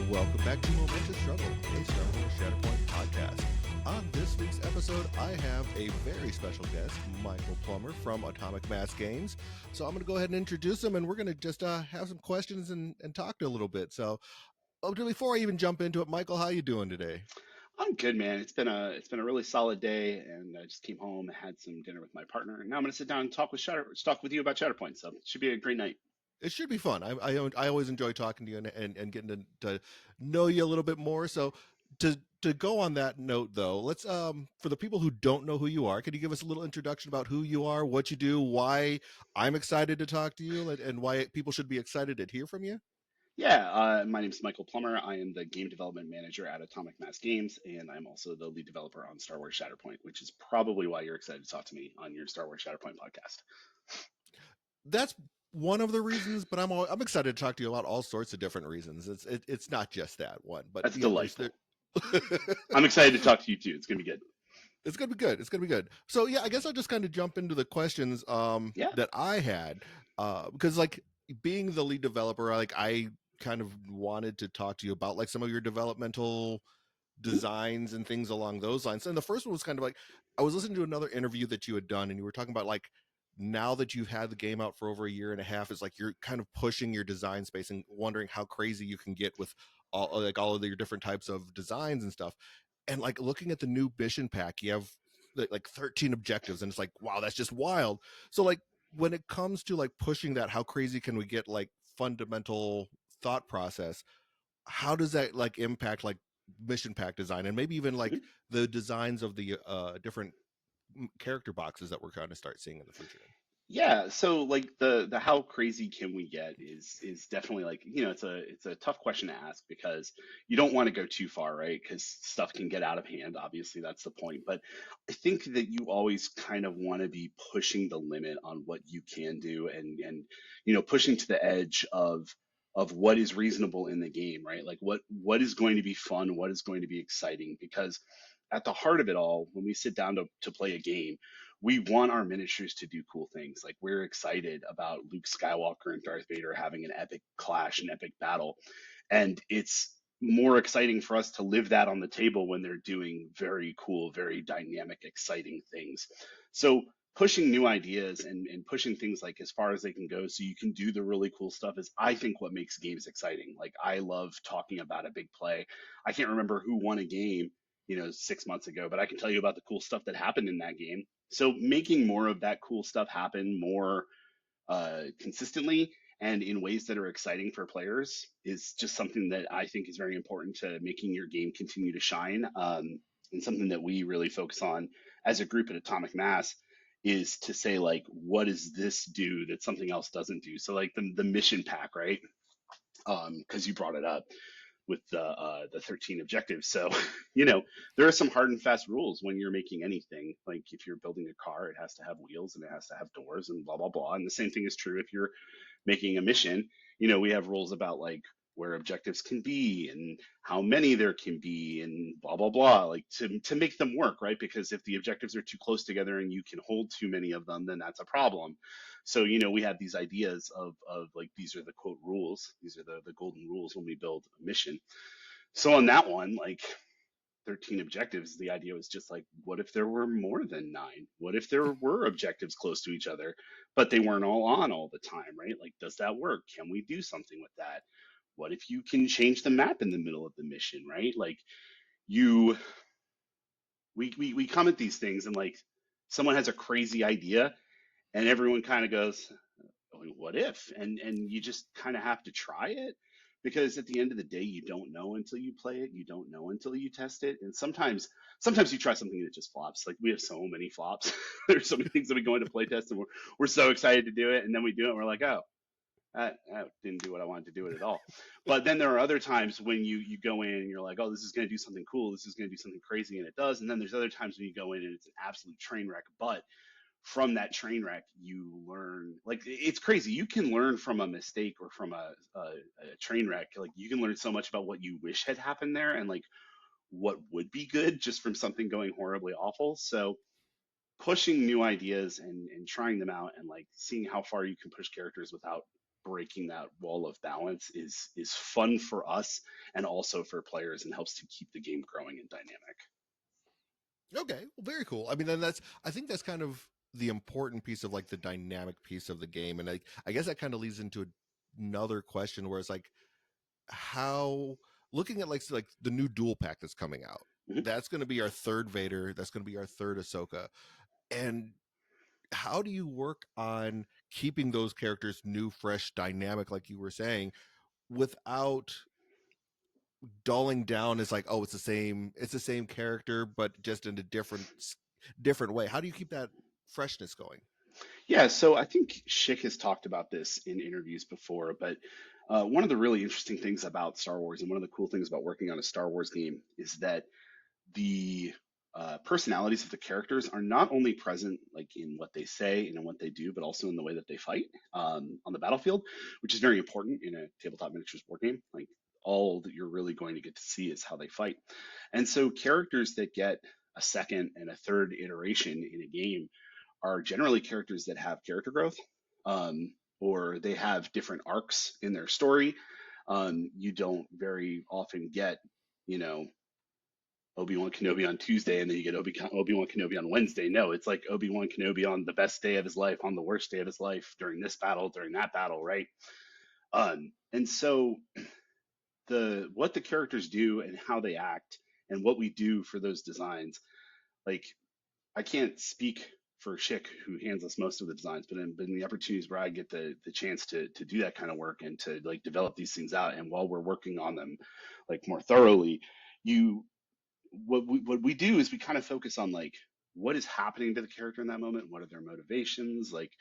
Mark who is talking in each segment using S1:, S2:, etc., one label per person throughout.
S1: Welcome back to Momentous Struggle, a Star Wars Shatterpoint podcast. On this week's episode, I have a very special guest, Michael Plummer from Atomic Mass Games. So I'm going to go ahead and introduce him, and we're going to just have some questions and talk to a little bit. So before I even jump into it, Michael, how you doing today?
S2: I'm good, man. It's been a really solid day, and I just came home, had some dinner with my partner, and now I'm gonna sit down and talk with you about Shatterpoint. So it should be a great night.
S1: It should be fun. I always enjoy talking to you and getting to know you a little bit more. So to go on that note, though, let's for the people who don't know who you are, can you give us a little introduction about who you are, what you do, why I'm excited to talk to you, and why people should be excited to hear from you?
S2: Yeah, my name is Michael Plummer. I am the game development manager at Atomic Mass Games, and I'm also the lead developer on Star Wars Shatterpoint, which is probably why you're excited to talk to me on your Star Wars Shatterpoint podcast.
S1: That's one of the reasons, but I'm excited to talk to you about all sorts of different reasons. It's not just that one, but
S2: That's
S1: there.
S2: delightful. I'm excited to talk to you too. It's gonna be good.
S1: It's gonna be good. It's gonna be good. So yeah, I guess I'll just kind of jump into the questions
S2: Yeah.
S1: that I had because like being the lead developer, I kind of wanted to talk to you about like some of your developmental designs and things along those lines. And the first one was kind of like I was listening to another interview that you had done, and you were talking about like now that you've had the game out for over a year and a half, it's like you're kind of pushing your design space and wondering how crazy you can get with all of your different types of designs and stuff. And like looking at the new mission pack, you have like 13 objectives, and it's like, wow, that's just wild. So like when it comes to like pushing that, how crazy can we get, like fundamental thought process, how does that like impact like mission pack design and maybe even like the designs of the different character boxes that we're going to start seeing in the future?
S2: Yeah, so like the how crazy can we get is definitely like, it's a tough question to ask because you don't want to go too far, right? Because stuff can get out of hand. Obviously, that's the point. But I think that you always kind of want to be pushing the limit on what you can do and pushing to the edge of what is reasonable in the game, right? Like what is going to be fun, what is going to be exciting, because at the heart of it all, when we sit down to play a game, we want our miniatures to do cool things. Like we're excited about Luke Skywalker and Darth Vader having an epic clash, an epic battle. And it's more exciting for us to live that on the table when they're doing very cool, very dynamic, exciting things. So pushing new ideas and pushing things like as far as they can go so you can do the really cool stuff is I think what makes games exciting. Like I love talking about a big play. I can't remember who won a game 6 months ago, but I can tell you about the cool stuff that happened in that game. So making more of that cool stuff happen more consistently and in ways that are exciting for players is just something that I think is very important to making your game continue to shine. And something that we really focus on as a group at Atomic Mass is to say like, what does this do that something else doesn't do? So like the mission pack, right? Because you brought it up with the 13 objectives. So, there are some hard and fast rules when you're making anything. Like if you're building a car, it has to have wheels and it has to have doors and blah blah blah. And the same thing is true if you're making a mission. We have rules about like where objectives can be and how many there can be and blah blah blah, like to make them work, right? Because if the objectives are too close together and you can hold too many of them, then that's a problem. So we have these ideas of like these are the quote rules, these are the golden rules when we build a mission. So on that one, like 13 objectives, the idea was just like, what if there were more than nine? What if there were objectives close to each other, but they weren't all on all the time, right? Like, does that work? Can we do something with that? What if you can change the map in the middle of the mission, right? Like you, we come at these things and like someone has a crazy idea and everyone kind of goes, what if? And you just kind of have to try it because at the end of the day, you don't know until you play it. You don't know until you test it. And sometimes you try something that just flops. Like we have so many flops. There's so many things that we go into play test and we're so excited to do it. And then we do it and we're like, oh, that didn't do what I wanted to do it at all. But then there are other times when you go in and you're like, oh, this is going to do something cool. This is going to do something crazy. And it does. And then there's other times when you go in and it's an absolute train wreck. But from that train wreck, you learn. Like it's crazy. You can learn from a mistake or from a train wreck. Like you can learn so much about what you wish had happened there and like what would be good just from something going horribly awful. So pushing new ideas and trying them out and like seeing how far you can push characters without breaking that wall of balance is fun for us and also for players and helps to keep the game growing and dynamic.
S1: Okay, well, very cool. I mean, then I think that's kind of the important piece of like the dynamic piece of the game, and I guess that kind of leads into another question where it's like how looking at like the new dual pack that's coming out,
S2: Mhm.
S1: that's going to be our third Vader, that's going to be our third Ahsoka, and how do you work on keeping those characters new, fresh, dynamic, like you were saying, without dulling down? Is like, oh, it's the same character but just in a different way. How do you keep that freshness going?
S2: Yeah, so I think Schick has talked about this in interviews before, but one of the really interesting things about Star Wars and one of the cool things about working on a Star Wars game is that the personalities of the characters are not only present like in what they say and in what they do, but also in the way that they fight on the battlefield, which is very important in a tabletop miniatures board game. Like all that you're really going to get to see is how they fight. And so characters that get a second and a third iteration in a game are generally characters that have character growth, or they have different arcs in their story. You don't very often get, you know, Obi-Wan Kenobi on Tuesday and then you get Obi-Wan Kenobi on Wednesday. No, it's like Obi-Wan Kenobi on the best day of his life, on the worst day of his life, during this battle, during that battle, right? And so the what the characters do and how they act and what we do for those designs, like I can't speak for Schick, who hands us most of the designs, but in the opportunities where I get the chance to do that kind of work and to like develop these things out, and while we're working on them like more thoroughly, you what we do is we kind of focus on like what is happening to the character in that moment, what are their motivations, like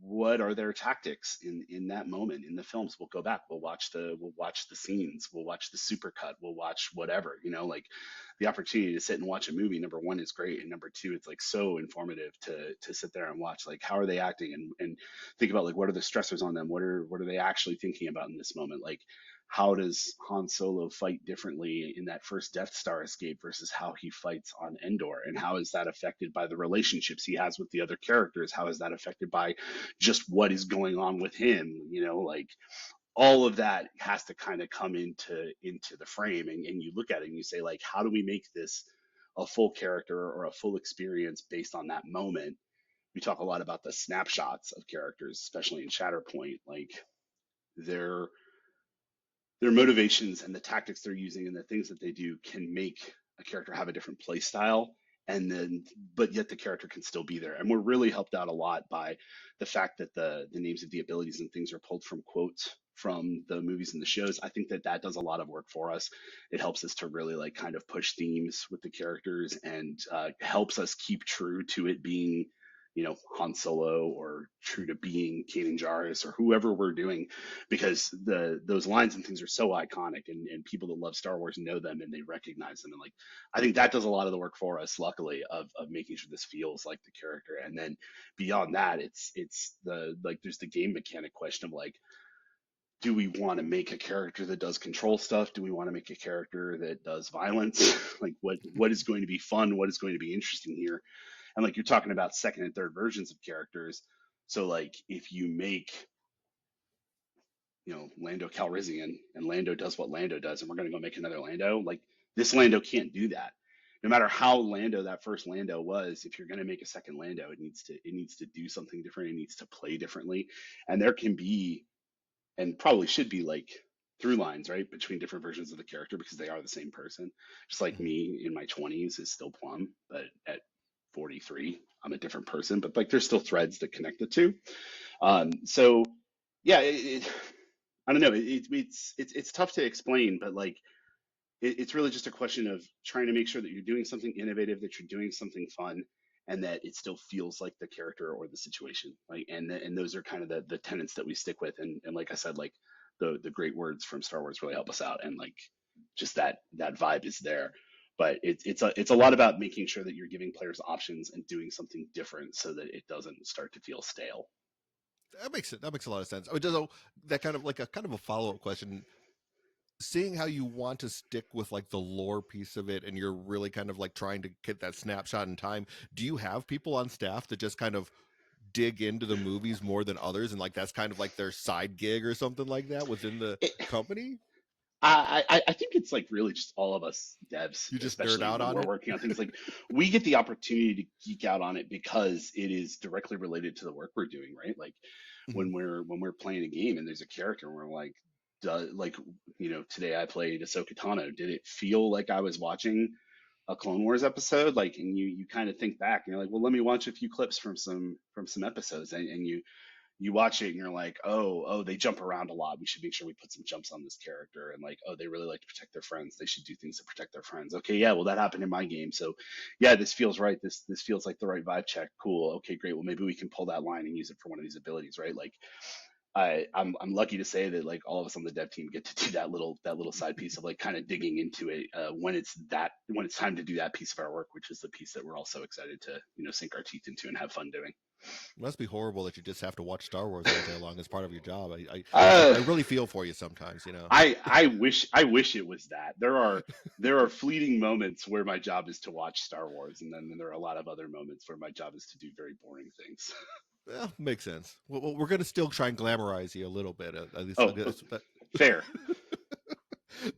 S2: what are their tactics in that moment in the films. We'll go back, we'll watch the scenes, we'll watch the supercut, we'll watch whatever, like the opportunity to sit and watch a movie, number one, is great, and number two, it's like so informative to sit there and watch like how are they acting, and think about like what are the stressors on them, what are they actually thinking about in this moment, like how does Han Solo fight differently in that first Death Star escape versus how he fights on Endor? And how is that affected by the relationships he has with the other characters? How is that affected by just what is going on with him? Like all of that has to kind of come into the frame, and you look at it and you say like, how do we make this a full character or a full experience based on that moment? We talk a lot about the snapshots of characters, especially in Shatterpoint, like their their motivations and the tactics they're using and the things that they do can make a character have a different play style, and then but yet the character can still be there. And we're really helped out a lot by the fact that the names of the abilities and things are pulled from quotes from the movies and the shows. I think that that does a lot of work for us. It helps us to really like kind of push themes with the characters, and helps us keep true to it being, Han Solo, or true to being Kanan Jarrus, or whoever we're doing, because those lines and things are so iconic, and people that love Star Wars know them and they recognize them. And like I think that does a lot of the work for us, luckily, of making sure this feels like the character. And then beyond that, it's the like there's the game mechanic question of like, do we want to make a character that does control stuff? Do we want to make a character that does violence? Like what is going to be fun? What is going to be interesting here? And like you're talking about second and third versions of characters. So like if you make, Lando Calrissian, and Lando does what Lando does, and we're going to go make another Lando, like this Lando can't do that. No matter how Lando that first Lando was, if you're going to make a second Lando, it needs to do something different. It needs to play differently. And there can be, and probably should be, like through lines, right, between different versions of the character, because they are the same person. Just like
S1: Mhm.
S2: me in my 20s is still Plum, but at 43, I'm a different person. But like there's still threads that connect the two. So yeah, I don't know. It's tough to explain, but like it's really just a question of trying to make sure that you're doing something innovative, that you're doing something fun, and that it still feels like the character or the situation. Like, and those are kind of the tenets that we stick with. And like I said, like the great words from Star Wars really help us out, and like just that vibe is there. But it's a lot about making sure that you're giving players options and doing something different so that it doesn't start to feel stale.
S1: That makes a lot of sense. I mean, so that kind of like a kind of a follow up question. Seeing how you want to stick with like the lore piece of it, and you're really kind of like trying to get that snapshot in time. Do you have people on staff that just kind of dig into the movies more than others, and like that's kind of like their side gig or something like that within the
S2: It,
S1: company?
S2: I think it's like really just all of us devs,
S1: You just nerd
S2: especially
S1: out
S2: when
S1: on
S2: we're
S1: it?
S2: working on things like we get the opportunity to geek out on it because it is directly related to the work we're doing, right? Like
S1: Mhm.
S2: when we're playing a game and there's a character and we're like, like today I played Ahsoka Tano. Did it feel like I was watching a Clone Wars episode? Like, and you kind of think back and you're like, well, let me watch a few clips from some episodes, and you watch it and you're like, oh, they jump around a lot. We should make sure we put some jumps on this character. And like, oh, they really like to protect their friends. They should do things to protect their friends. Okay, yeah, well, that happened in my game. So yeah, this feels right. This feels like the right vibe check. Cool. Okay, great. Well, maybe we can pull that line and use it for one of these abilities, right? Like I'm lucky to say that like all of us on the dev team get to do that little side piece of like kind of digging into it when it's time to do that piece of our work, which is the piece that we're all so excited to sink our teeth into and have fun doing.
S1: It must be horrible that you just have to watch Star Wars all day long as part of your job.
S2: Uh,
S1: I really feel for you sometimes, you know.
S2: I wish it was that. There are fleeting moments where my job is to watch Star Wars, and then there are a lot of other moments where my job is to do very boring things.
S1: Well, makes sense. Well, we're gonna still try and glamorize you a little bit, at least. I
S2: Oh,
S1: guess, but,
S2: fair.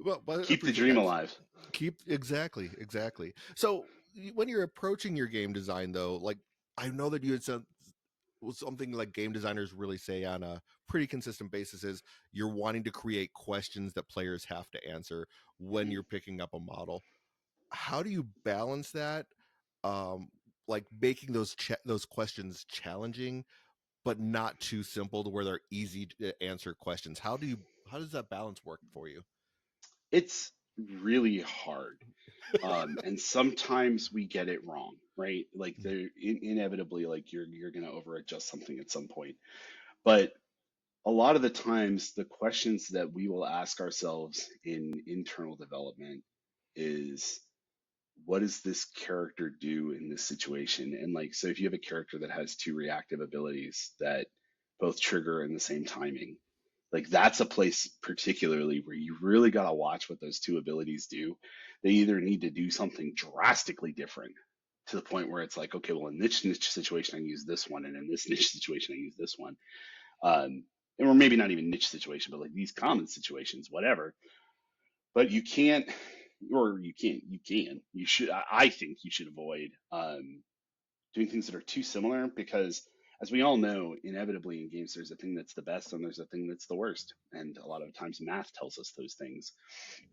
S1: but I
S2: Keep the
S1: appreciate
S2: dream
S1: that.
S2: alive.
S1: Keep exactly. So when you're approaching your game design, though, like I know that you had said was something like game designers really say on a pretty consistent basis is you're wanting to create questions that players have to answer when
S2: Mhm.
S1: you're picking up a model. How do you balance that? Um, like making those questions challenging, but not too simple to where they're easy to answer questions. How does that balance work for you?
S2: It's really hard. And sometimes we get it wrong, right? Like there inevitably, like you're gonna over adjust something at some point. But a lot of the times, the questions that we will ask ourselves in internal development is, what does this character do in this situation? And like, so if you have a character that has two reactive abilities that both trigger in the same timing, like that's a place particularly where you really got to watch what those two abilities do. They either need to do something drastically different to the point where it's like, okay, well, in this niche situation, I use this one, and in this niche situation, I use this one. Um, or maybe not even niche situation, but like these common situations, whatever. But you can't, or you should, I think you should avoid doing things that are too similar because, as we all know, inevitably in games, there's a thing that's the best and there's a thing that's the worst. And a lot of times math tells us those things.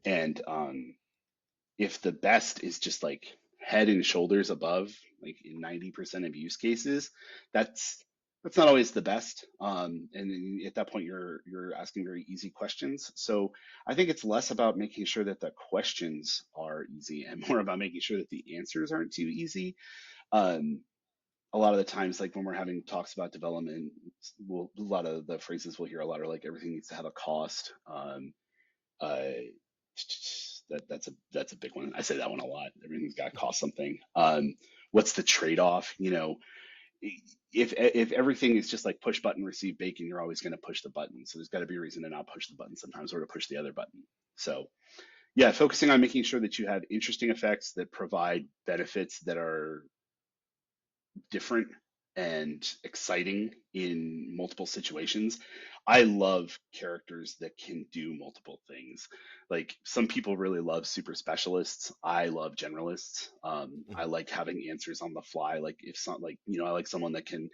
S2: And if the best is just like head and shoulders above, like in 90% of use cases, that's that's not always the best. And then at that point, you're asking very easy questions. So I think it's less about making sure that the questions are easy and more about making sure that the answers aren't too easy. Um, a lot of the times, like when we're having talks about development, a lot of the phrases we'll hear a lot are like everything needs to have a cost. Uh, that's a big one. I say that one a lot. Everything's got to cost something. What's the trade-off? If everything is just like push button, receive bacon, you're always going to push the button. So there's got to be a reason to not push the button sometimes or to push the other button. So yeah, focusing on making sure that you have interesting effects that provide benefits that are different and exciting in multiple situations. I love characters that can do multiple things. Like some people really love super specialists. I love generalists. I
S1: Mhm.
S2: like having answers on the fly. Like if some like I like someone that can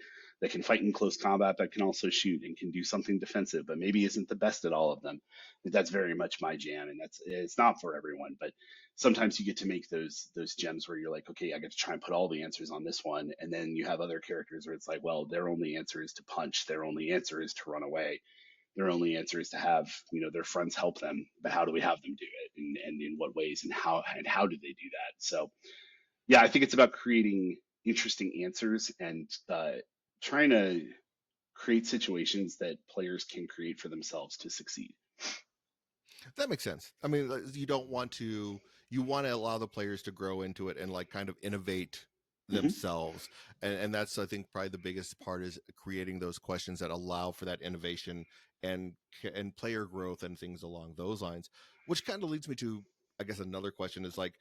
S2: fight in close combat, but can also shoot and can do something defensive, but maybe isn't the best at all of them. That's very much my jam, and that's it's not for everyone, but sometimes you get to make those gems where you're like, okay, I get to try and put all the answers on this one, and then you have other characters where it's like, well, their only answer is to punch, their only answer is to run away, their only answer is to have their friends help them, but how do we have them do it, and in what ways, and how do they do that? So yeah, I think it's about creating interesting answers and trying to create situations that players can create for themselves to succeed.
S1: That makes sense. I mean, you don't want to you want to allow the players to grow into it and like kind of innovate
S2: Hmm.
S1: themselves. And that's I think probably the biggest part is creating those questions that allow for that innovation and player growth and things along those lines. Which kind of leads me to I guess another question is like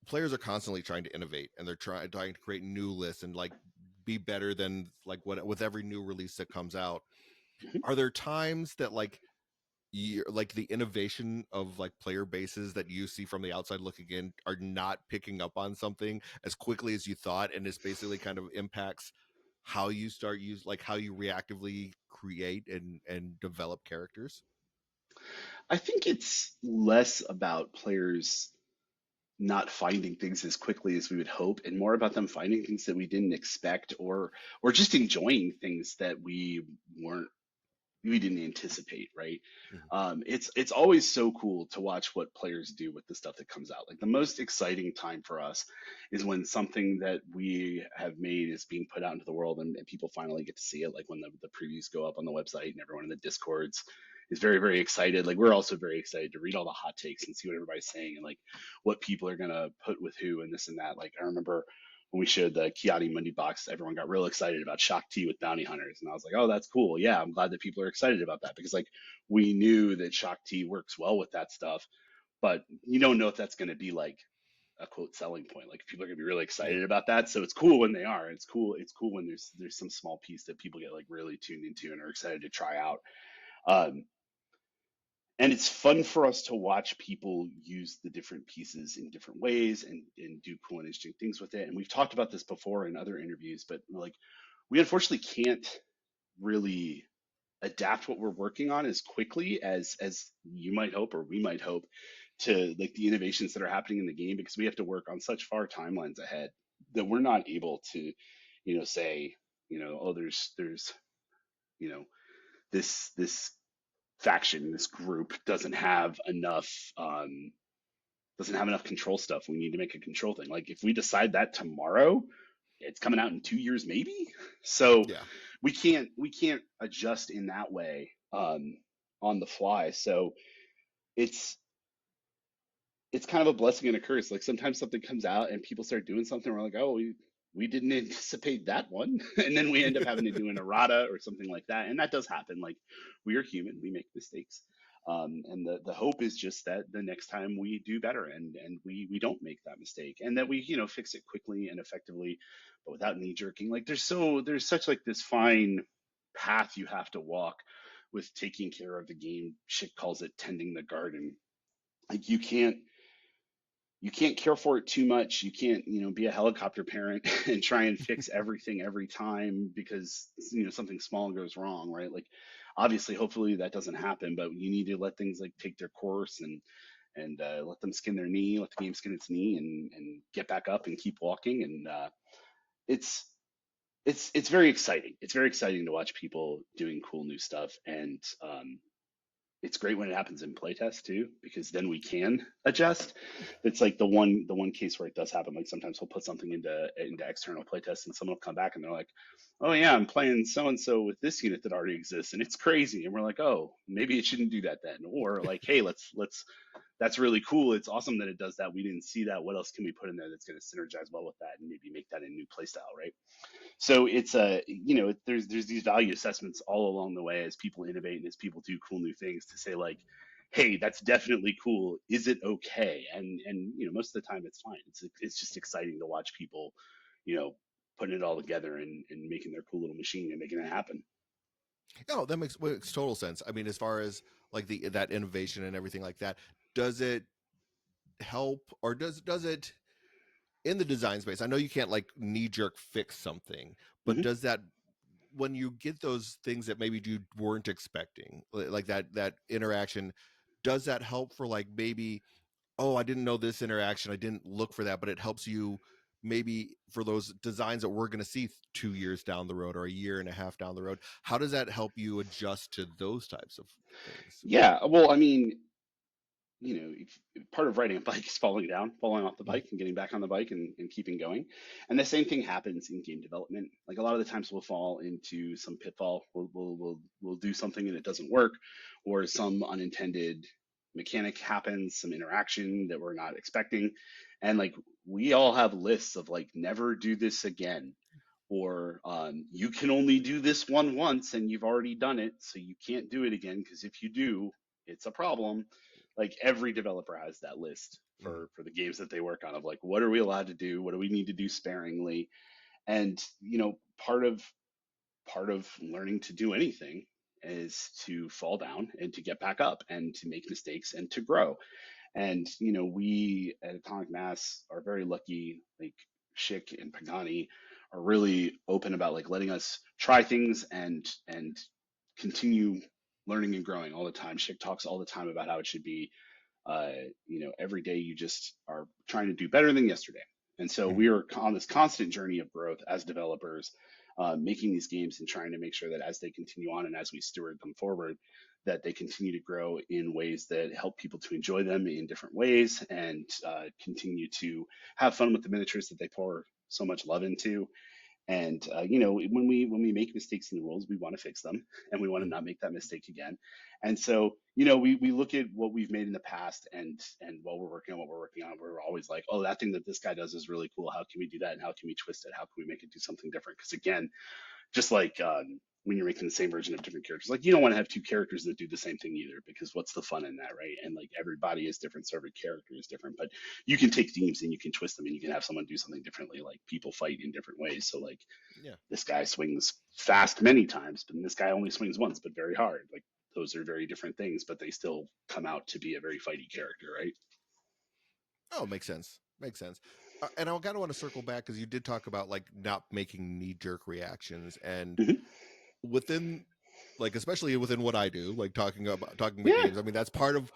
S1: players are constantly trying to innovate and they're trying to create new lists and like be better than like what with every new release that comes out.
S2: Mhm.
S1: Are there times that like you like the innovation of like player bases that you see from the outside looking in are not picking up on something as quickly as you thought, and this basically kind of impacts how you start use like how you reactively create and develop characters?
S2: I think it's less about players not finding things as quickly as we would hope, and more about them finding things that we didn't expect, or just enjoying things that weren't we didn't anticipate, right?
S1: Mhm.
S2: It's always so cool to watch what players do with the stuff that comes out. Like the most exciting time for us is when something that we have made is being put out into the world, and people finally get to see it. Like when the previews go up on the website and everyone in the discords is very, very excited. Like we're also very excited to read all the hot takes and see what everybody's saying and like what people are gonna put with who and this and that. Like I remember when we showed the Kiati Mundi box, everyone got real excited about Shock T with bounty hunters. And I was like, oh, that's cool. Yeah, I'm glad that people are excited about that because like we knew that Shock T works well with that stuff, but you don't know if that's going to be like a quote selling point. Like people are going to be really
S1: Yeah.
S2: excited about that. So it's cool when they are. It's cool. It's cool when there's some small piece that people get like really tuned into and are excited to try out. Um, and it's fun for us to watch people use the different pieces in different ways and do cool and interesting things with it. And we've talked about this before in other interviews, but like we unfortunately can't really adapt what we're working on as quickly as you might hope or we might hope to like the innovations that are happening in the game because we have to work on such far timelines ahead that we're not able to, say, oh, there's, you know, this faction, this group doesn't have enough control stuff. We need to make a control thing. Like if we decide that tomorrow, it's coming out in 2 years maybe. So
S1: Yeah.
S2: we can't adjust in that way on the fly. So it's it's kind of a blessing and a curse. Like sometimes something comes out and people start doing something. We're like, oh, we didn't anticipate that one, and then we end up having to do an errata or something like that. And that does happen. Like we are human, we make mistakes. And the hope is just that the next time we do better and we don't make that mistake and that we fix it quickly and effectively, but without knee jerking. Like there's such like this fine path you have to walk with taking care of the game. Shit calls it tending the garden. Like you can't care for it too much. You can't, be a helicopter parent and try and fix everything every time because, something small goes wrong, right? Like, obviously, hopefully that doesn't happen, but you need to let things like take their course and let them skin their knee, let the game skin its knee, and get back up and keep walking. And it's it's very exciting. It's very exciting to watch people doing cool new stuff, and it's great when it happens in playtest too, because then we can adjust. It's like the one case where it does happen. Like sometimes we'll put something into external playtest, and someone will come back and they're like, "Oh yeah, I'm playing so and so with this unit that already exists, and it's crazy." And we're like, "Oh, maybe it shouldn't do that then." Or like, "Hey, let's that's really cool. It's awesome that it does that. We didn't see that. What else can we put in there that's going to synergize well with that, and maybe make that a new playstyle, right?" So it's there's these value assessments all along the way as people innovate and as people do cool new things to say like, hey, that's definitely cool. Is it okay? And most of the time it's fine. It's just exciting to watch people, you know, putting it all together and making their cool little machine and making it happen.
S1: No, that makes total sense. I mean, as far as like the that innovation and everything like that, does it help or does it in the design space? I know you can't like knee jerk fix something, but
S2: Hmm.
S1: does that when you get those things that maybe you weren't expecting, like that interaction, does that help for like maybe, oh, I didn't know this interaction, I didn't look for that, but it helps you maybe for those designs that we're going to see 2 years down the road or a year and a half down the road? How does that help you adjust to those types of things?
S2: Yeah, well, I mean, part of riding a bike is falling off the
S1: Mhm.
S2: bike and getting back on the bike and keeping going. And the same thing happens in game development. Like a lot of the times we'll fall into some pitfall. We'll do something and it doesn't work, or some unintended mechanic happens, some interaction that we're not expecting. And like we all have lists of like never do this again. Or you can only do this one once and you've already done it, so you can't do it again because if you do, it's a problem. Like every developer has that list
S1: Mhm.
S2: for the games that they work on of like what are we allowed to do, what do we need to do sparingly, And part of learning to do anything is to fall down and to get back up and to make mistakes and to grow. And we at Atomic Mass are very lucky. Like Schick and Pagani are really open about like letting us try things and continue learning and growing all the time. Schick talks all the time about how it should be uh, every day you just are trying to do better than yesterday. And so we
S1: Mhm.
S2: are on this constant journey of growth as developers, making these games and trying to make sure that as they continue on and as we steward them forward, that they continue to grow in ways that help people to enjoy them in different ways and continue to have fun with the miniatures that they pour so much love into. And when we make mistakes in the rules, we want to fix them, and we want to
S1: Mhm.
S2: not make that mistake again. And so, we look at what we've made in the past, and while we're working on what we're working on, we're always like, oh, that thing that this guy does is really cool. How can we do that? And how can we twist it? How can we make it do something different? Because again, just like when you're making the same version of different characters, like you don't want to have two characters that do the same thing either, because what's the fun in that, right? And like everybody is different, so every character is different, but you can take themes and you can twist them and you can have someone do something differently. Like people fight in different ways, so like
S1: Yeah.
S2: this guy swings fast many times, but this guy only swings once, but very hard. Like those are very different things, but they still come out to be a very fighty character, right?
S1: Oh, makes sense. Makes sense. And I kind of want to circle back because you did talk about like not making knee jerk reactions, and
S2: Hmm.
S1: within, like, especially within what I do, like talking about
S2: Yeah.
S1: games. I mean, that's part of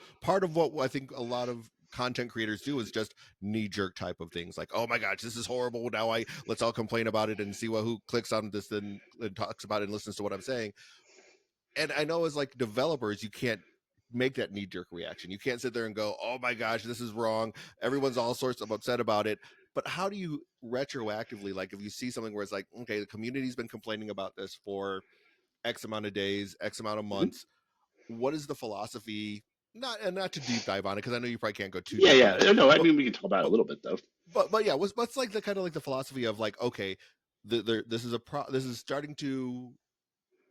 S1: what I think a lot of content creators do is just knee jerk type of things. Like, oh my gosh, this is horrible. Now let's all complain about it and see who clicks on this and talks about it and listens to what I'm saying. And I know as like developers, you can't make that knee jerk reaction. You can't sit there and go, "Oh my gosh, this is wrong." Everyone's all sorts of upset about it. But how do you retroactively, like, if you see something where it's like, okay, the community's been complaining about this for X amount of days, X amount of
S2: Hmm.
S1: months. What is the philosophy? Not to deep dive on it because I know you probably can't go too
S2: Yeah,
S1: deep on it.
S2: yeah. No, I
S1: But
S2: mean we can talk about it a
S1: but
S2: little bit though.
S1: but yeah, what's like the kind of like the philosophy of like, okay, this is starting to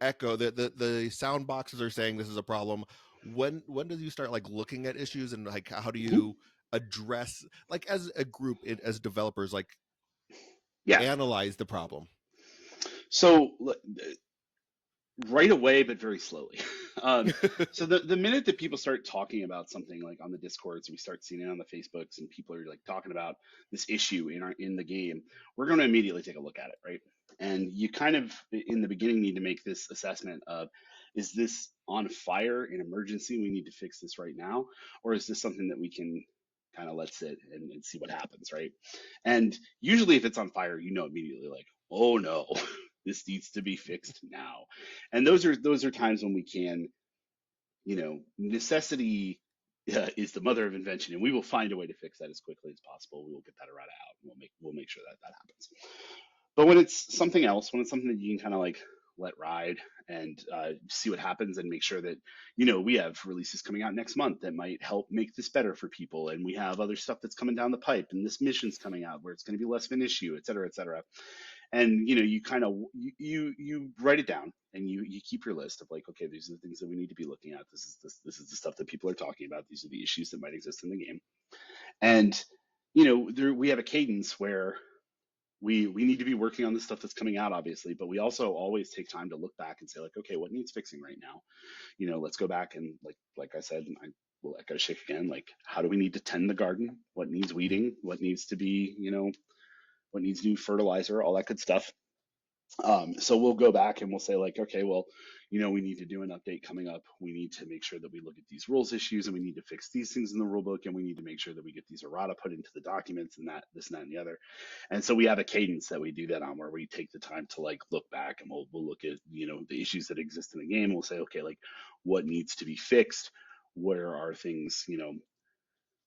S1: echo the sound boxes are saying this is a problem. When do you start like looking at issues and like how do
S2: Hmm.
S1: you address, like, as a group, as developers, like,
S2: Yeah.
S1: analyze the problem?
S2: So right away, but very slowly. So the minute that people start talking about something like on the Discords, we start seeing it on the Facebooks, and people are like talking about this issue in the game, we're going to immediately take a look at it, right? And you kind of in the beginning need to make this assessment of, is this on fire, an emergency? We need to fix this right now, or is this something that we can kind of let sit and see what happens, right? And usually, if it's on fire, immediately, like, oh no, this needs to be fixed now. And those are times when we can, necessity is the mother of invention, and we will find a way to fix that as quickly as possible. We will get that errata out, and we'll make sure that that happens. But when it's something else, when it's something that you can kind of like let ride and see what happens and make sure that we have releases coming out next month that might help make this better for people, and we have other stuff that's coming down the pipe, and this mission's coming out where it's going to be less of an issue, et cetera, et cetera. And you kind of you write it down, and you keep your list of like, okay, these are the things that we need to be looking at. This is the stuff that people are talking about. These are the issues that might exist in the game. And we have a cadence where we need to be working on the stuff that's coming out, obviously, but we also always take time to look back and say like, okay, what needs fixing right now? Let's go back and like I said, and I will echo Schick again, like, how do we need to tend the garden? What needs weeding? What needs to be, what needs new fertilizer? All that good stuff. So we'll go back and we'll say like, okay, well, we need to do an update coming up. We need to make sure that we look at these rules issues, and we need to fix these things in the rule book, and we need to make sure that we get these errata put into the documents, and that, this, and that, and the other. And so we have a cadence that we do that on, where we take the time to like look back, and we'll look at, the issues that exist in the game. And we'll say, okay, like, what needs to be fixed? Where are things, I don't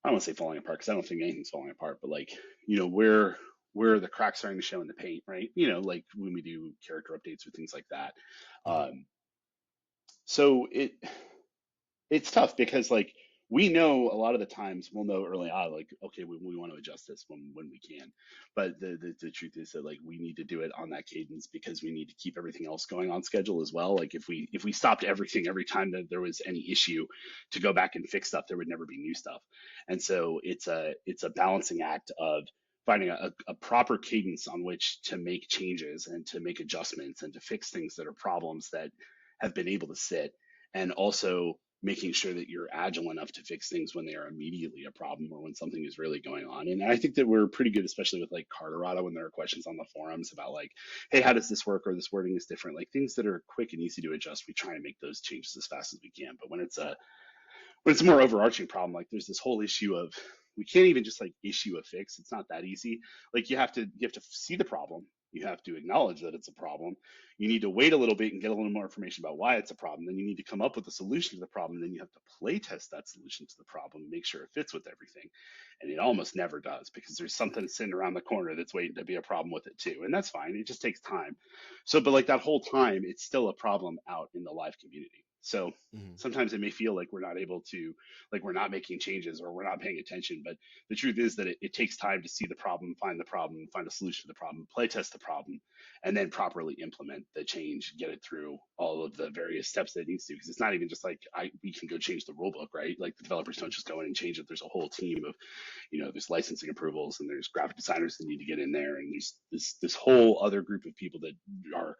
S2: want to say falling apart, because I don't think anything's falling apart, but like, where the cracks starting to show in the paint, right? Like when we do character updates or things like that.
S1: Mhm.
S2: So it's tough, because like we know a lot of the times we'll know early on, like, okay, we want to adjust this when we can. But the truth is that like we need to do it on that cadence, because we need to keep everything else going on schedule as well. Like if we stopped everything every time that there was any issue to go back and fix stuff, there would never be new stuff. And so it's a balancing act of finding a proper cadence on which to make changes and to make adjustments and to fix things that are problems that have been able to sit, and also making sure that you're agile enough to fix things when they are immediately a problem or when something is really going on. And I think that we're pretty good, especially with like Carterata, when there are questions on the forums about like, hey, how does this work, or this wording is different, like things that are quick and easy to adjust, we try and make those changes as fast as we can. But when it's a more overarching problem, like there's this whole issue of, we can't even just like issue a fix. It's not that easy. Like you have to see the problem. You have to acknowledge that it's a problem. You need to wait a little bit and get a little more information about why it's a problem. Then you need to come up with a solution to the problem. Then you have to play test that solution to the problem, make sure it fits with everything. And it almost never does, because there's something sitting around the corner that's waiting to be a problem with it too. And that's fine. It just takes time. So, but like that whole time, it's still a problem out in the live community. So
S1: Mm-hmm.
S2: sometimes it may feel like we're not able to, like we're not making changes or we're not paying attention. But the truth is that it takes time to see the problem, find a solution to the problem, play test the problem, and then properly implement the change, get it through all of the various steps that it needs to. Because it's not even just like we can go change the rule book, right? Like the developers don't just go in and change it. There's a whole team of, there's licensing approvals and there's graphic designers that need to get in there, and there's this whole other group of people that are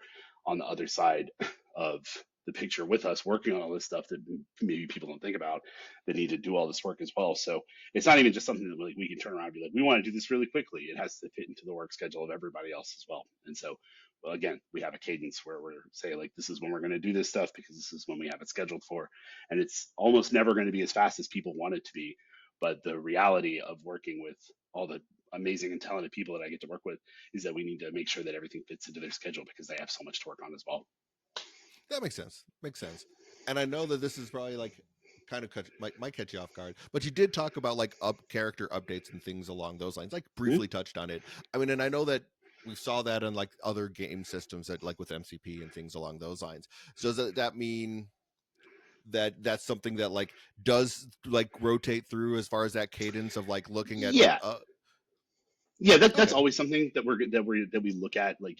S2: on the other side of the picture with us working on all this stuff that maybe people don't think about, that need to do all this work as well. So it's not even just something that we can turn around and be like, we want to do this really quickly. It has to fit into the work schedule of everybody else as well. And so, well, again, we have a cadence where we're say like, this is when we're going to do this stuff because this is when we have it scheduled for. And it's almost never going to be as fast as people want it to be. But the reality of working with all the amazing and talented people that I get to work with is that we need to make sure that everything fits into their schedule because they have so much to work on as well.
S1: That makes sense. Makes sense. And I know that this is probably like kind of might catch you off guard, but you did talk about like character updates and things along those lines. Like briefly touched on it. I mean, and I know that we saw that in like other game systems that like with MCP and things along those lines. So does that mean that that's something that like does like rotate through as far as that cadence of like looking at like
S2: Yeah, yeah, that's
S1: okay.
S2: always something that we look at, like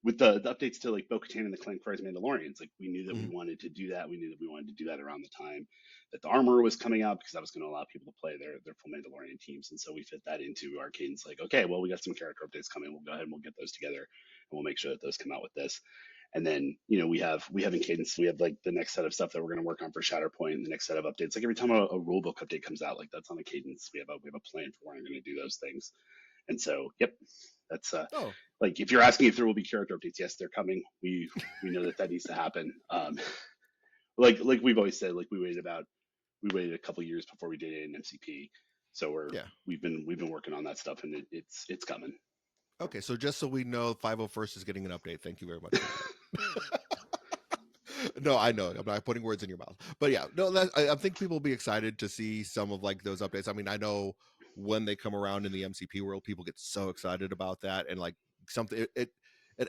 S2: with the updates to like Bo-Katan and the Clan Fry's Mandalorians. Like we knew that we
S1: Mm-hmm.
S2: wanted to do that. We knew that we wanted to do that around the time that the armor was coming out, because that was going to allow people to play their full Mandalorian teams. And so we fit that into our cadence. Like, okay, well, we got some character updates coming. We'll go ahead and we'll get those together, and we'll make sure that those come out with this. And then, we have in cadence, we have like the next set of stuff that we're going to work on for Shatterpoint, and the next set of updates. Like every time a rule book update comes out, like that's on a cadence. We have a plan for when we're going to do those things. And so, yep, that's
S1: Oh,
S2: like if you're asking if there will be character updates, yes, they're coming. We know that that needs to happen. Like we've always said, like we waited a couple years before we did it in MCP, so
S1: yeah.
S2: we've been working on that stuff, and it's coming.
S1: Okay, so just so we know, 501st is getting an update. Thank you very much for that. No, I know I'm not putting words in your mouth, but yeah, no, I think people will be excited to see some of like those updates. I mean, I know when they come around in the MCP world, people get so excited about that, and like something it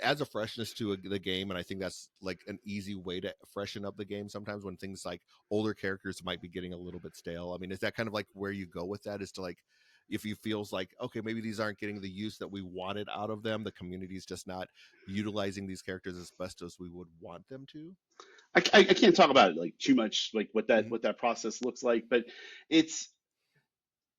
S1: adds a freshness to the game, and I think that's like an easy way to freshen up the game. Sometimes when things like older characters might be getting a little bit stale. I mean, is that kind of like where you go with that? Is to like if you feels like okay, maybe these aren't getting the use that we wanted out of them, the community's just not utilizing these characters as best as we would want them to.
S2: I can't talk about it like too much, like what that
S1: Mhm.
S2: what that process looks like, but it's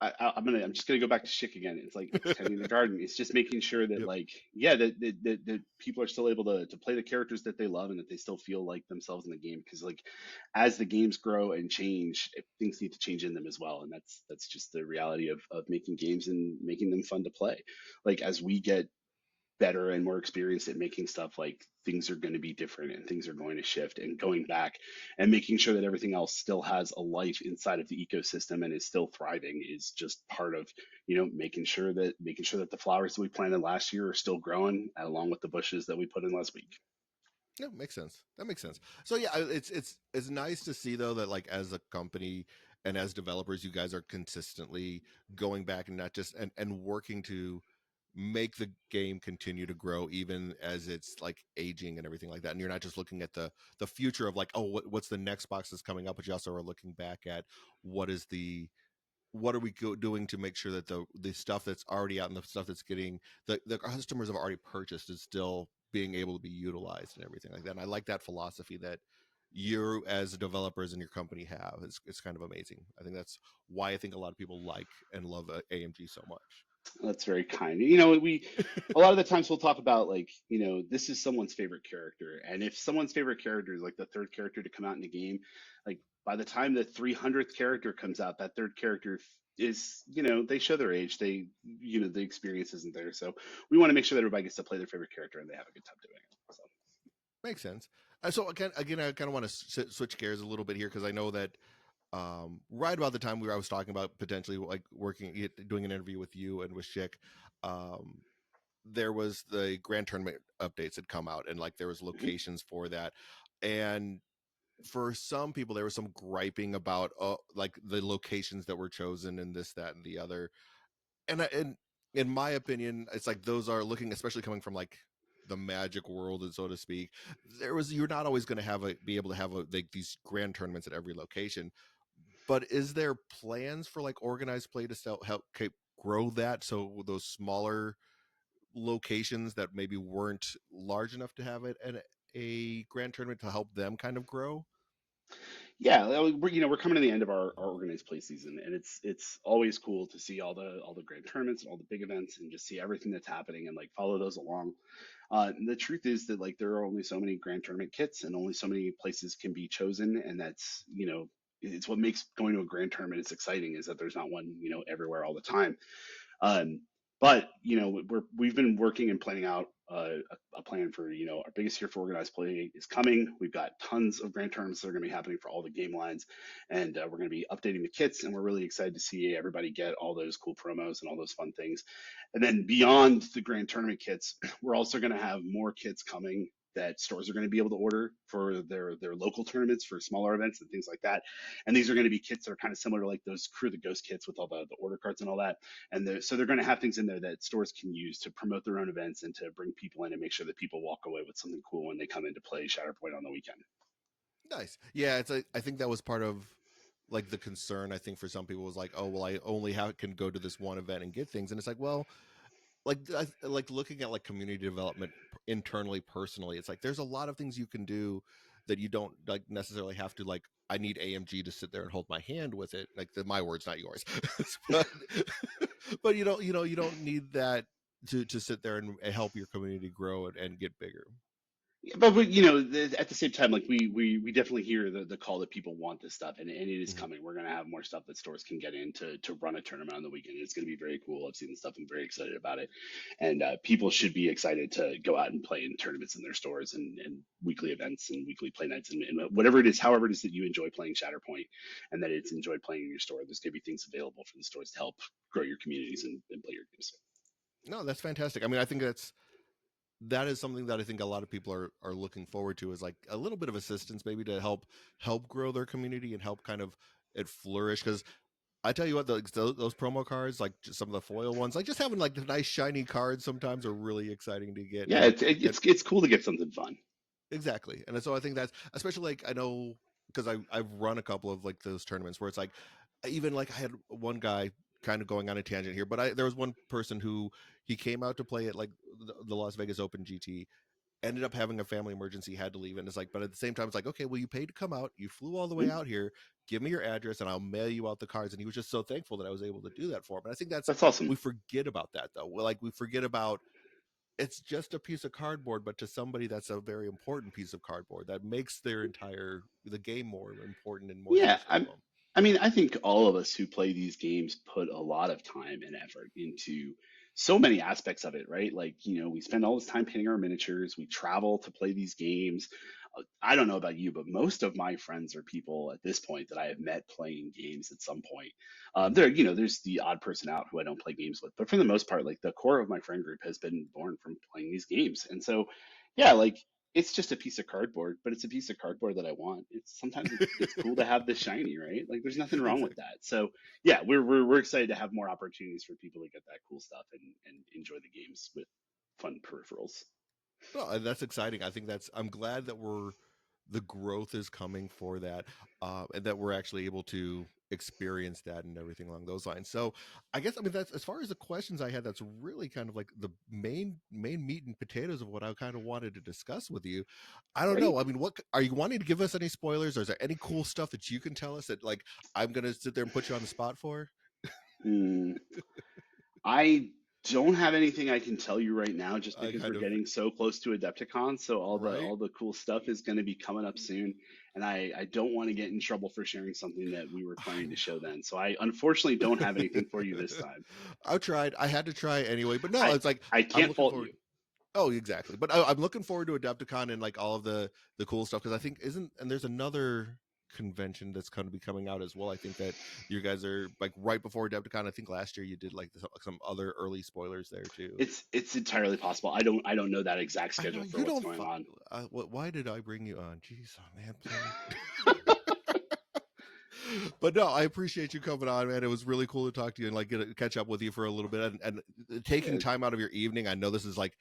S2: I'm just gonna go back to Schick again. It's like it's tending the garden. It's just making sure that
S1: Yep.
S2: like yeah that people are still able to play the characters that they love and that they still feel like themselves in the game, because like as the games grow and change, things need to change in them as well, and that's just the reality of making games and making them fun to play. Like as we get better and more experienced at making stuff, like things are going to be different and things are going to shift, and going back and making sure that everything else still has a life inside of the ecosystem and is still thriving is just part of making sure that the flowers that we planted last year are still growing along with the bushes that we put in last week.
S1: Yeah, makes sense. That makes sense. So yeah, it's nice to see though that like as a company and as developers, you guys are consistently going back and not just and working to make the game continue to grow even as it's like aging and everything like that. And you're not just looking at the future of like, oh, what's the next box that's coming up, but you also are looking back at what is the what are we doing to make sure that the stuff that's already out and the stuff that's getting the customers have already purchased is still being able to be utilized and everything like that. And I like that philosophy that you as developers in your company have. It's kind of amazing. I think that's why I think a lot of people like and love AMG so much.
S2: That's very kind. You know, we a lot of the times we'll talk about like, this is someone's favorite character. And if someone's favorite character is like the third character to come out in the game, like by the time the 300th character comes out, that third character is, they show their age. The experience isn't there. So we want to make sure that everybody gets to play their favorite character and they have a good time doing it. So,
S1: Makes sense. So again, I kind of want to switch gears a little bit here because I know that right about the time I was talking about potentially like doing an interview with you and with Schick, um, there was the Grand Tournament updates had come out and like there was
S2: mhm.
S1: locations for that, and for some people there was some griping about like the locations that were chosen and this, that, and the other, and in my opinion, it's like those are looking, especially coming from like the magic world, so to speak. You're not always going to be able to have like these grand tournaments at every location. But is there plans for like organized play to help grow that so those smaller locations that maybe weren't large enough to have it at a grand tournament to help them kind of grow?
S2: Yeah, we're coming to the end of our organized play season, and it's always cool to see all the grand tournaments and all the big events, and just see everything that's happening and like follow those along. And the truth is that like there are only so many grand tournament kits, and only so many places can be chosen, and that's it's what makes going to a grand tournament is exciting, is that there's not one everywhere all the time. Um, but we've been working and planning out a plan for our biggest year for organized play is coming. We've got tons of grand tournaments that are going to be happening for all the game lines, and we're going to be updating the kits, and we're really excited to see everybody get all those cool promos and all those fun things. And then beyond the grand tournament kits, we're also going to have more kits coming that stores are going to be able to order for their local tournaments for smaller events and things like that. And these are going to be kits that are kind of similar to like those Crew the Ghost kits with all the order cards and all that. And so they're going to have things in there that stores can use to promote their own events and to bring people in and make sure that people walk away with something cool when they come in to play Shatterpoint on the weekend.
S1: Nice. Yeah, I think that was part of like the concern. I think for some people was like, oh well, I only can go to this one event and get things, and it's like, well, like looking at like community development internally, personally, it's like there's a lot of things you can do that you don't like necessarily have to like. I need AMG to sit there and hold my hand with it. Like my words, not yours. but but you don't need that to sit there and help your community grow and get bigger.
S2: Yeah, but at the same time, like we definitely hear the call that people want this stuff, and it is
S1: Mhm.
S2: coming. We're gonna have more stuff that stores can get in to run a tournament on the weekend. It's gonna be very cool. I've seen the stuff. I'm very excited about it, and people should be excited to go out and play in tournaments in their stores and weekly events and weekly play nights and whatever it is, however it is that you enjoy playing Shatterpoint, and that it's enjoyed playing in your store. There's gonna be things available for the stores to help grow your communities and play your games.
S1: No, that's fantastic. I mean, I think that is something that I think a lot of people are looking forward to, is like a little bit of assistance maybe to help grow their community and help kind of it flourish. Because I tell you what, those promo cards, like just some of the foil ones, like just having like the nice shiny cards sometimes are really exciting to get.
S2: Yeah,
S1: And
S2: it's cool to get something fun.
S1: exactly, and so I think that's especially like I know because I've run a couple of like those tournaments where it's like even like I had one guy kind of going on a tangent here, but there was one person who he came out to play at like the Las Vegas Open GT, ended up having a family emergency, had to leave, and it's like, but at the same time, it's like, okay, well, you paid to come out, you flew all the way
S2: Mm,
S1: out here, give me your address, and I'll mail you out the cards. And he was just so thankful that I was able to do that for him. And I think
S2: that's awesome.
S1: we forget about that though. We forget about it's just a piece of cardboard, but to somebody that's a very important piece of cardboard that makes the game more important and more
S2: Yeah,
S1: special to them.
S2: I mean, I think all of us who play these games put a lot of time and effort into so many aspects of it, right? Like, we spend all this time painting our miniatures, we travel to play these games. I don't know about you, but most of my friends are people at this point that I have met playing games at some point.
S1: Hmm.
S2: There's the odd person out who I don't play games with, but for the most part, like the core of my friend group has been born from playing these games. And so, yeah, like it's just a piece of cardboard, but it's a piece of cardboard that I want. It's cool to have the shiny, right? Like there's nothing wrong with
S1: Exactly.
S2: that. So yeah, we're excited to have more opportunities for people to get that cool stuff and enjoy the games with fun peripherals.
S1: Well, that's exciting. I think I'm glad that the growth is coming for that, and that we're actually able to experience that and everything along those lines. So, I mean that's as far as the questions I had. That's really kind of like the main meat and potatoes of what I kind of wanted to discuss with you. I don't
S2: Great.
S1: know. I mean, what are you wanting to give us any spoilers, or is there any cool stuff that you can tell us that like I'm gonna sit there and put you on the spot for?
S2: Hmm. I don't have anything I can tell you right now, just
S1: I
S2: because we're
S1: kind of
S2: getting so close to Adepticon. So
S1: right.
S2: all the cool stuff is going to be coming up soon, and I don't want to get in trouble for sharing something that we were planning to show then. So I unfortunately don't have anything for you this time.
S1: I tried. I had to try anyway, but no,
S2: I
S1: it's like
S2: I
S1: I'm
S2: can't
S1: looking
S2: fault
S1: forward.
S2: you.
S1: Oh, exactly. But I'm looking forward to Adepticon and like all of the cool stuff because I think isn't and there's another convention that's going to be coming out as well. I think that you guys are like right before Adepticon. I think last year you did like some other early spoilers there too.
S2: It's entirely possible. I don't know that exact
S1: I know
S2: schedule for
S1: you
S2: what's
S1: don't.
S2: going on.
S1: Why did I bring you on? Jeez, oh man, Plummer. But no, I appreciate you coming on, man. It was really cool to talk to you and like catch up with you for a little bit and taking
S2: Yeah.
S1: time out of your evening. I know this is like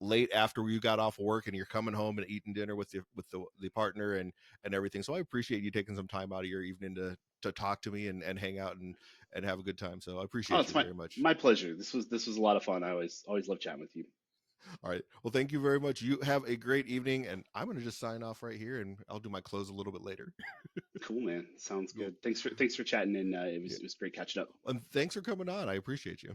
S1: late after you got off work and you're coming home and eating dinner with the partner and everything. So I appreciate you taking some time out of your evening to talk to me and hang out and have a good time. So I
S2: Oh,
S1: appreciate
S2: it's
S1: you very much.
S2: my pleasure. This was a lot of fun. I always love chatting with you.
S1: All right. Well, thank you very much. You have a great evening and I'm going to just sign off right here and I'll do my close a little bit later.
S2: Cool, man. Sounds
S1: Cool.
S2: good. Thanks for chatting, and
S1: Yeah.
S2: it was great catching up.
S1: And thanks for coming on. I appreciate you.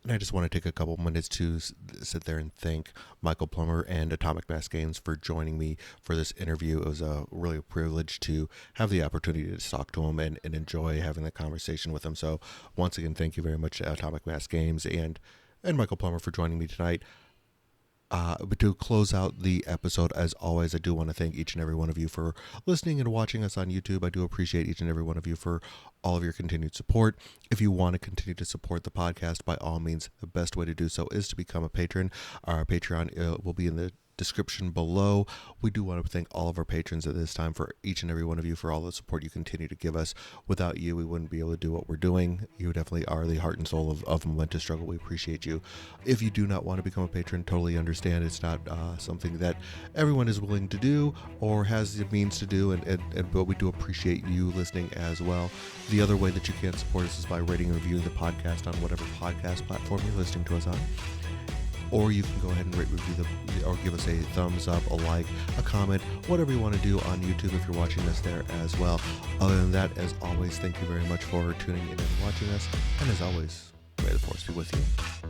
S1: And I just want to take a couple minutes to sit there and thank Michael Plummer and Atomic Mass Games for joining me for this interview. It was really a privilege to have the opportunity to talk to him and enjoy having the conversation with him. So once again, thank you very much to Atomic Mass Games and Michael Plummer for joining me tonight. But to close out the episode, as always, I do want to thank each and every one of you for listening and watching us on YouTube. I do appreciate each and every one of you for all of your continued support. If you want to continue to support the podcast, by all means, the best way to do so is to become a patron. Our Patreon will be in the description below. We do want to thank all of our patrons at this time for each and every one of you for all the support you continue to give us. Without you, we wouldn't be able to do what we're doing. You definitely are the heart and soul of Momentous Struggle. We appreciate you. If you do not want to become a patron, totally understand. It's not something that everyone is willing to do or has the means to do, but we do appreciate you listening as well. The other way that you can support us is by rating and reviewing the podcast on whatever podcast platform you're listening to us on. Or you can go ahead and rate, review or give us a thumbs up, a like, a comment, whatever you want to do on YouTube if you're watching us there as well. Other than that, as always, thank you very much for tuning in and watching us. And as always, may the force be with you.